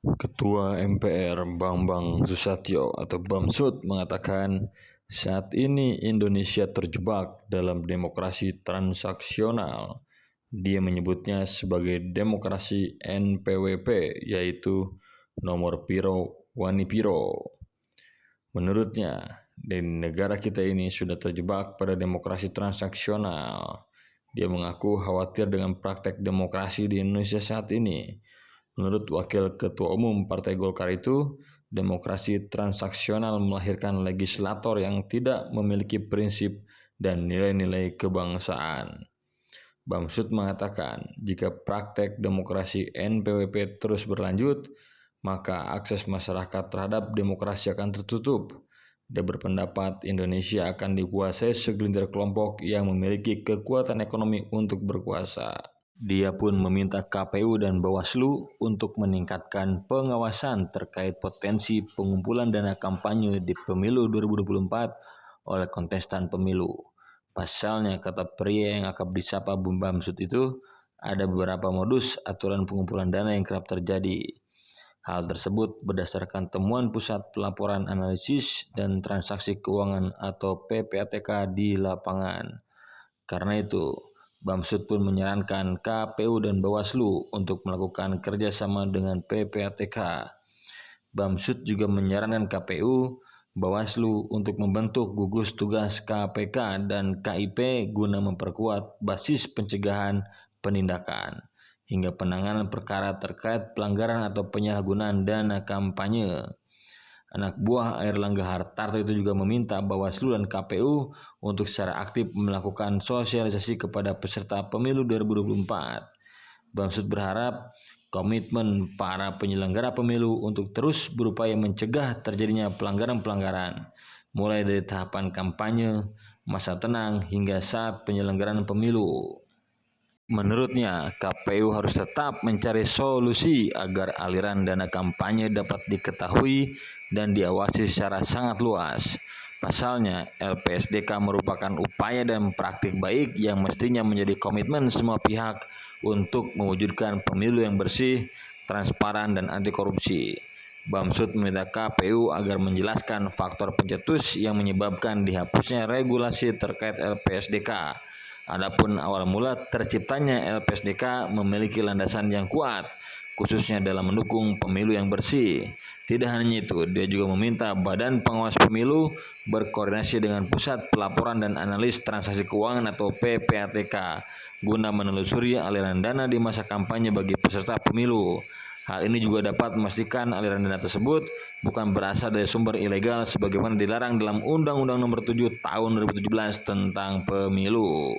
Ketua MPR Bambang Susatyo atau Bamsud mengatakan saat ini Indonesia terjebak dalam demokrasi transaksional. Dia menyebutnya sebagai demokrasi NPWP, yaitu nomor piro wani piro. Menurutnya, di negara kita ini sudah terjebak pada demokrasi transaksional. Dia mengaku khawatir dengan praktek demokrasi di Indonesia saat ini. Menurut Wakil Ketua Umum Partai Golkar itu, demokrasi transaksional melahirkan legislator yang tidak memiliki prinsip dan nilai-nilai kebangsaan. Bamsud mengatakan, jika praktek demokrasi NPWP terus berlanjut, maka akses masyarakat terhadap demokrasi akan tertutup. Dia berpendapat Indonesia akan dikuasai segelintir kelompok yang memiliki kekuatan ekonomi untuk berkuasa. Dia pun meminta KPU dan Bawaslu untuk meningkatkan pengawasan terkait potensi pengumpulan dana kampanye di pemilu 2024 oleh kontestan pemilu. Pasalnya, kata pria yang akrab disapa Bung Bamsud itu, ada beberapa modus aturan pengumpulan dana yang kerap terjadi. Hal tersebut berdasarkan temuan Pusat Pelaporan Analisis dan Transaksi Keuangan atau PPATK di lapangan. Karena itu, Bamsud pun menyarankan KPU dan Bawaslu untuk melakukan kerjasama dengan PPATK. Bamsud juga menyarankan KPU, Bawaslu untuk membentuk gugus tugas KPK dan KIP guna memperkuat basis pencegahan penindakan hingga penanganan perkara terkait pelanggaran atau penyalahgunaan dana kampanye. Anak buah Airlangga Hartarto itu juga meminta Bawaslu dan KPU untuk secara aktif melakukan sosialisasi kepada peserta pemilu 2024. Bamsud berharap komitmen para penyelenggara pemilu untuk terus berupaya mencegah terjadinya pelanggaran-pelanggaran, mulai dari tahapan kampanye, masa tenang, hingga saat penyelenggaraan pemilu. Menurutnya, KPU harus tetap mencari solusi agar aliran dana kampanye dapat diketahui dan diawasi secara sangat luas. Pasalnya, LPSDK merupakan upaya dan praktik baik yang mestinya menjadi komitmen semua pihak untuk mewujudkan pemilu yang bersih, transparan, dan anti korupsi. Bamsud meminta KPU agar menjelaskan faktor pencetus yang menyebabkan dihapusnya regulasi terkait LPSDK. Adapun awal mula terciptanya LPSDK memiliki landasan yang kuat, khususnya dalam mendukung pemilu yang bersih. Tidak hanya itu, dia juga meminta Badan Pengawas Pemilu berkoordinasi dengan Pusat Pelaporan dan Analis Transaksi Keuangan atau PPATK guna menelusuri aliran dana di masa kampanye bagi peserta pemilu. Hal ini juga dapat memastikan aliran dana tersebut bukan berasal dari sumber ilegal sebagaimana dilarang dalam Undang-Undang Nomor 7 Tahun 2017 tentang Pemilu.